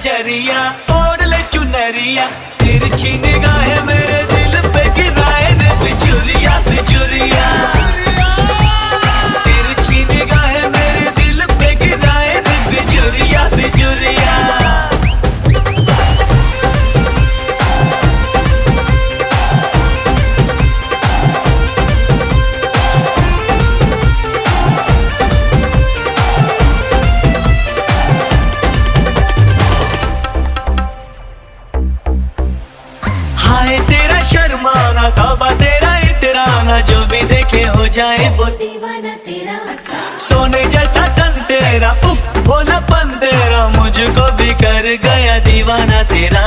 नजरिया, ओढ़ ले चुनरिया, तिरछी निगाहें मेरे दिल पे गिराए रे बिजुरिया बिजुरिया। तिरछी निगाहें मेरे दिल पे गिराए रे बिजुरिया बिजुरिया। हाय तेरा शर्माना, तौबा तेरा इतराना, जो भी देखे हो जाए वो दीवाना तेरा। सोने जैसा तन तेरा, उफ भोलापन तेरा, मुझको भी कर गया दीवाना तेरा।